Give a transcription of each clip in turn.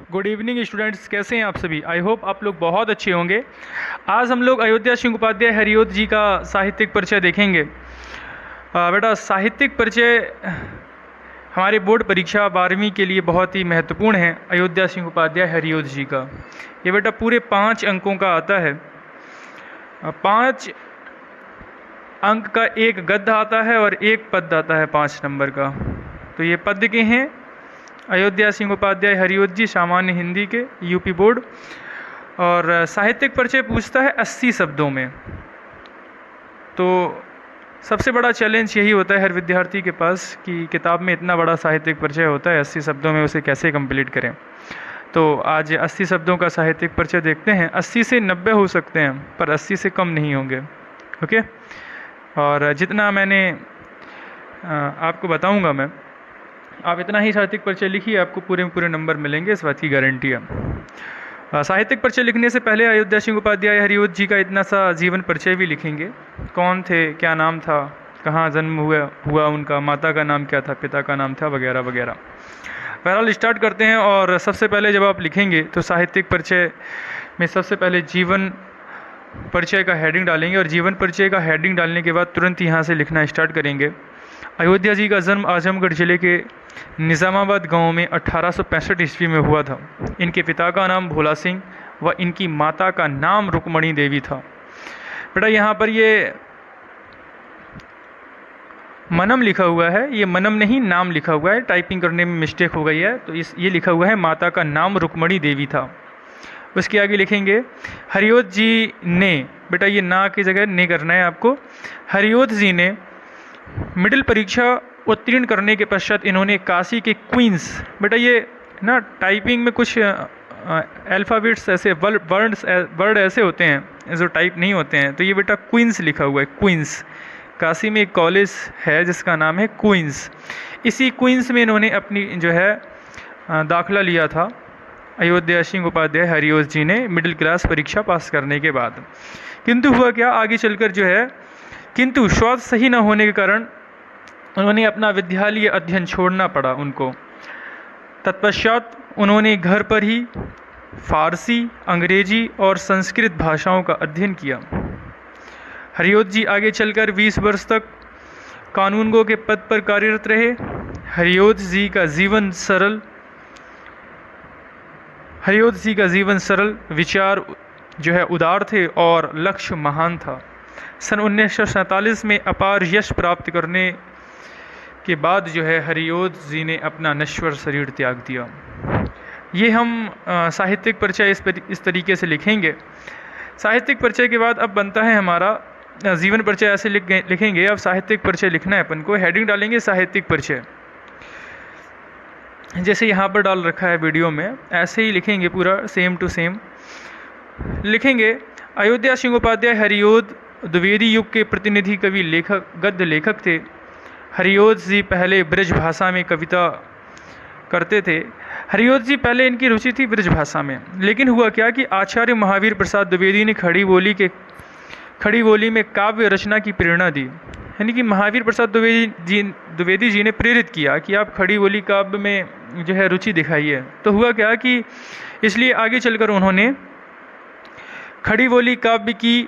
Good evening students, कैसे हैं आप सभी। आई होप आप लोग बहुत अच्छे होंगे। आज हम लोग अयोध्या सिंह उपाध्याय हरिओद जी का साहित्यिक परिचय देखेंगे। बेटा, साहित्यिक परिचय हमारे बोर्ड परीक्षा 12वीं के लिए बहुत ही महत्वपूर्ण है। अयोध्या सिंह उपाध्याय हरिओद जी का ये बेटा पूरे 5 अंकों का आता है। 5 अंक का एक गद्य आता है और एक पद्य आता है 5 नंबर का। तो ये पद्य के हैं अयोध्या सिंह उपाध्याय हरिओद जी, सामान्य हिंदी के, यूपी बोर्ड। और साहित्यिक परिचय पूछता है 80 शब्दों में। तो सबसे बड़ा चैलेंज यही होता है हर विद्यार्थी के पास कि किताब में इतना बड़ा साहित्यिक परिचय होता है, 80 शब्दों में उसे कैसे कंप्लीट करें। तो आज 80 शब्दों का साहित्यिक परिचय देखते हैं। 80 से 90 हो सकते हैं पर 80 से कम नहीं होंगे। ओके, और जितना मैंने आपको बताऊंगा मैं, आप इतना ही साहित्यिक परिचय लिखिए, आपको पूरे पूरे नंबर मिलेंगे, इस बात की गारंटी है। साहित्यिक परिचय लिखने से पहले अयोध्या सिंह उपाध्याय हरिओद जी का इतना सा जीवन परिचय भी लिखेंगे। कौन थे, क्या नाम था, कहाँ जन्म हुआ उनका, माता का नाम क्या था, पिता का नाम था, वगैरह वगैरह। बहरहाल स्टार्ट करते हैं। और सबसे पहले जब आप लिखेंगे तो साहित्यिक परिचय में सबसे पहले जीवन परिचय का हेडिंग डालेंगे, और जीवन परिचय का हेडिंग डालने के बाद तुरंत यहाँ से लिखना स्टार्ट करेंगे। अयोध्या जी का जन्म आजमगढ़ जिले के निज़ामाबाद गांव में 1865 ईस्वी में हुआ था। इनके पिता का नाम भोला सिंह व इनकी माता का नाम रुक्मणी देवी था। बेटा यहाँ पर ये मनम लिखा हुआ है, ये मनम नहीं नाम लिखा हुआ है, टाइपिंग करने में मिस्टेक हो गई है। तो ये लिखा हुआ है माता का नाम रुक्मणी देवी था। उसके आगे लिखेंगे हरिओद जी ने, बेटा ये ना की जगह ने करना है आपको। हरिओद जी ने मिडिल परीक्षा उत्तीर्ण करने के पश्चात इन्होंने काशी के क्वींस, बेटा ये ना टाइपिंग में कुछ अल्फ़ाबेट्स ऐसे वर्ड ऐसे होते हैं जो टाइप नहीं होते हैं, तो ये बेटा क्वींस लिखा हुआ है, क्वींस। काशी में एक कॉलेज है जिसका नाम है क्वींस। इसी क्वींस में इन्होंने अपनी जो है दाखिला लिया था अयोध्या सिंह उपाध्याय हरिओद जी ने मिडिल क्लास परीक्षा पास करने के बाद। किंतु हुआ क्या, आगे चलकर जो है, किंतु स्वास्थ्य सही न होने के कारण उन्होंने अपना विद्यालय अध्ययन छोड़ना पड़ा उनको। तत्पश्चात उन्होंने घर पर ही फारसी, अंग्रेजी और संस्कृत भाषाओं का अध्ययन किया। हरिओद जी आगे चलकर 20 वर्ष तक कानूनगो के पद पर कार्यरत रहे। हरिओद जी का जीवन सरल, विचार जो है उदार थे और लक्ष्य महान था। सन 1947 में अपार यश प्राप्त करने के बाद जो है हरिओद जी ने अपना नश्वर शरीर त्याग दिया। ये हम साहित्यिक परिचय इस तरीके से लिखेंगे। साहित्यिक परिचय के बाद अब बनता है हमारा जीवन परिचय। ऐसे लिखेंगे। अब साहित्यिक परिचय लिखना है अपन को, हेडिंग डालेंगे साहित्यिक परिचय, जैसे यहाँ पर डाल रखा है वीडियो में, ऐसे ही लिखेंगे पूरा सेम टू सेम लिखेंगे। अयोध्या सिंह उपाध्याय हरिओद द्विवेदी युग के प्रतिनिधि कवि, लेखक, गद्य लेखक थे। हरिओद जी पहले ब्रज भाषा में कविता करते थे। हरिओद जी पहले इनकी रुचि थी ब्रज भाषा में, लेकिन हुआ क्या कि आचार्य महावीर प्रसाद द्विवेदी ने खड़ी बोली में काव्य रचना की प्रेरणा दी। यानी कि महावीर प्रसाद द्विवेदी जी ने प्रेरित किया कि आप खड़ी बोली काव्य में जो है रुचि दिखाइए। तो हुआ क्या कि इसलिए आगे चलकर उन्होंने खड़ी बोली काव्य की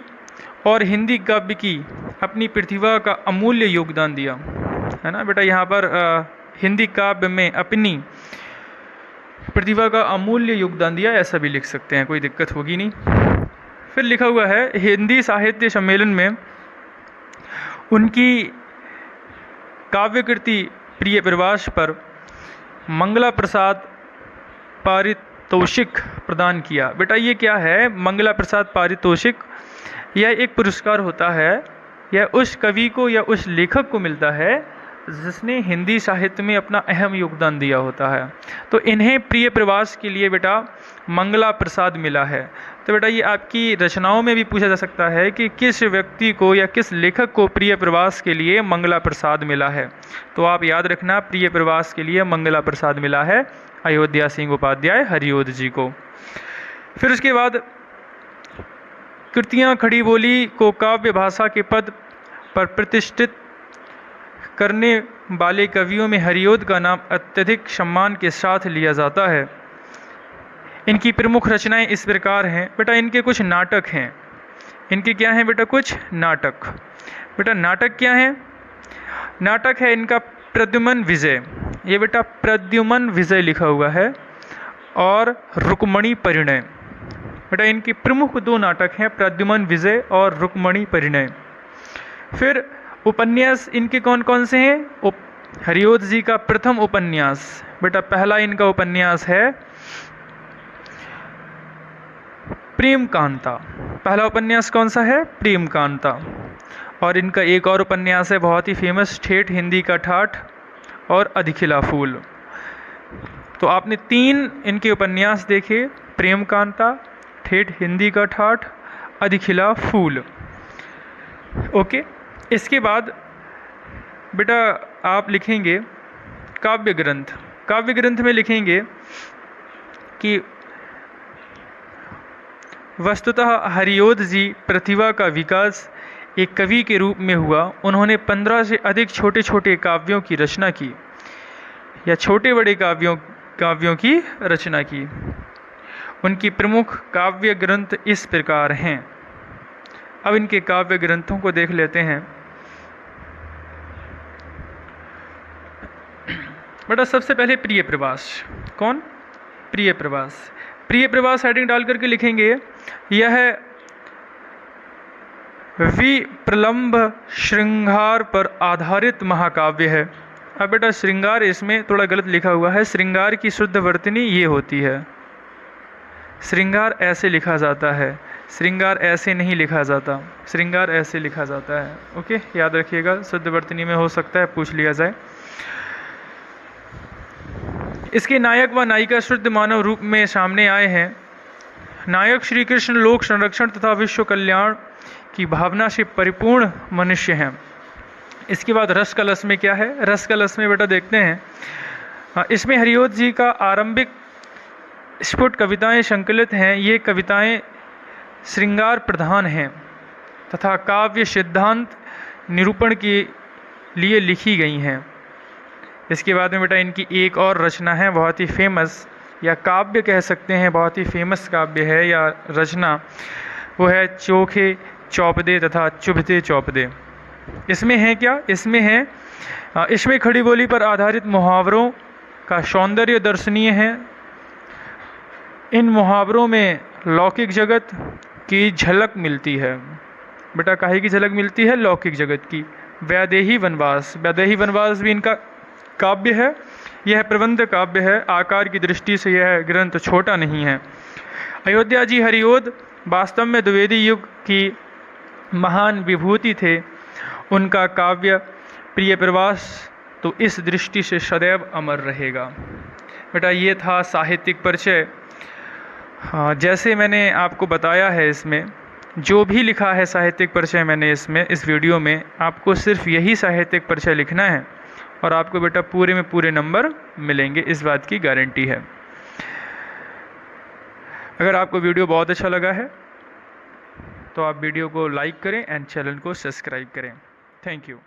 और हिंदी काव्य की अपनी प्रतिभा का अमूल्य योगदान दिया, है ना बेटा। यहाँ पर हिंदी काव्य में अपनी प्रतिभा का अमूल्य योगदान दिया, ऐसा भी लिख सकते हैं, कोई दिक्कत होगी नहीं। फिर लिखा हुआ है हिंदी साहित्य सम्मेलन में उनकी काव्यकृति प्रिय प्रवास पर मंगला प्रसाद पारितोषिक प्रदान किया। बेटा ये क्या है मंगला प्रसाद पारितोषिक? यह एक पुरस्कार होता है, यह उस कवि को या उस लेखक को मिलता है जिसने हिंदी साहित्य में अपना अहम योगदान दिया होता है। तो इन्हें प्रिय प्रवास के लिए बेटा मंगला प्रसाद मिला है। तो बेटा ये आपकी रचनाओं में भी पूछा जा सकता है कि किस व्यक्ति को या किस लेखक को प्रिय प्रवास के लिए मंगला प्रसाद मिला है। तो आप याद रखना, प्रिय प्रवास के लिए मंगला प्रसाद मिला है अयोध्या सिंह उपाध्याय हरिओद जी को। फिर उसके बाद कृतियाँ खड़ी बोली को काव्य भाषा के पद पर प्रतिष्ठित करने वाले कवियों में हरिओद का नाम अत्यधिक सम्मान के साथ लिया जाता है। इनकी प्रमुख रचनाएं इस प्रकार हैं। बेटा इनके कुछ नाटक हैं। इनके क्या हैं बेटा? कुछ नाटक। बेटा नाटक क्या हैं? नाटक है इनका प्रद्युमन विजय। ये बेटा प्रद्युमन विजय लिखा हुआ है, और रुक्मणी परिणय। बेटा इनकी प्रमुख दो नाटक हैं, प्रद्युमन विजय और रुक्मणी परिणय। फिर उपन्यास इनके कौन कौन से हैं? हरिओद जी का प्रथम उपन्यास। बेटा पहला इनका उपन्यास है प्रेम कांता। पहला उपन्यास कौन सा है? प्रेम कांता। और इनका एक और उपन्यास है बहुत ही फेमस, ठेठ हिंदी का ठाठ और अधिखिला फूल। तो आपने 3 इनके उपन्यास देखे, प्रेम कांता, ठेठ हिंदी का ठाठ, अधिखिला फूल। ओके, इसके बाद बेटा आप लिखेंगे काव्य ग्रंथ। काव्य ग्रंथ में लिखेंगे कि वस्तुतः हरिओद जी प्रतिभा का विकास एक कवि के रूप में हुआ। उन्होंने 15 से अधिक छोटे छोटे काव्यों की रचना की, या छोटे बड़े काव्यों की रचना की। उनकी प्रमुख काव्य ग्रंथ इस प्रकार हैं। अब इनके काव्य ग्रंथों को देख लेते हैं। बेटा सबसे पहले प्रिय प्रवास। कौन? प्रिय प्रवास। प्रिय प्रवास हेडिंग डाल करके लिखेंगे यह विप्रलंभ श्रृंगार पर आधारित महाकाव्य है। अब बेटा श्रृंगार इसमें थोड़ा गलत लिखा हुआ है। श्रृंगार की शुद्ध वर्तनी ये होती है, श्रृंगार ऐसे लिखा जाता है, श्रृंगार ऐसे नहीं लिखा जाता, श्रृंगार ऐसे लिखा जाता है। ओके, याद रखिएगा, शुद्ध वर्तनी में हो सकता है पूछ लिया जाए। इसके नायक व नायिका शुद्ध मानव रूप में सामने आए हैं। नायक श्री कृष्ण लोक संरक्षण तथा विश्व कल्याण की भावना से परिपूर्ण मनुष्य हैं। इसके बाद रस कलश में क्या है? रस कलश में बेटा देखते हैं, इसमें हरिओद जी का आरंभिक स्फुट कविताएं संकलित हैं। ये कविताएं श्रृंगार प्रधान हैं तथा काव्य सिद्धांत निरूपण के लिए लिखी गई हैं। इसके बाद में बेटा इनकी एक और रचना है बहुत ही फेमस, या काव्य कह सकते हैं, बहुत ही फेमस काव्य है या रचना, वो है चोखे चौपदे तथा चुभते चौपदे। इसमें है क्या? इसमें खड़ी बोली पर आधारित मुहावरों का सौंदर्य दर्शनीय है। इन मुहावरों में लौकिक जगत की झलक मिलती है। बेटा काहे की झलक मिलती है? लौकिक जगत की। वैदेही वनवास, वैदेही वनवास भी इनका काव्य है। यह प्रबंध काव्य है। आकार की दृष्टि से यह ग्रंथ छोटा नहीं है। अयोध्या जी हरिओद वास्तव में द्विवेदी युग की महान विभूति थे। उनका काव्य प्रिय प्रवास तो इस दृष्टि से सदैव अमर रहेगा। बेटा ये था साहित्यिक परिचय। हाँ, जैसे मैंने आपको बताया है, इसमें जो भी लिखा है साहित्यिक परिचय मैंने इस वीडियो में, आपको सिर्फ यही साहित्यिक परिचय लिखना है और आपको बेटा पूरे में पूरे नंबर मिलेंगे, इस बात की गारंटी है। अगर आपको वीडियो बहुत अच्छा लगा है तो आप वीडियो को लाइक करें एंड चैनल को सब्सक्राइब करें। Thank you.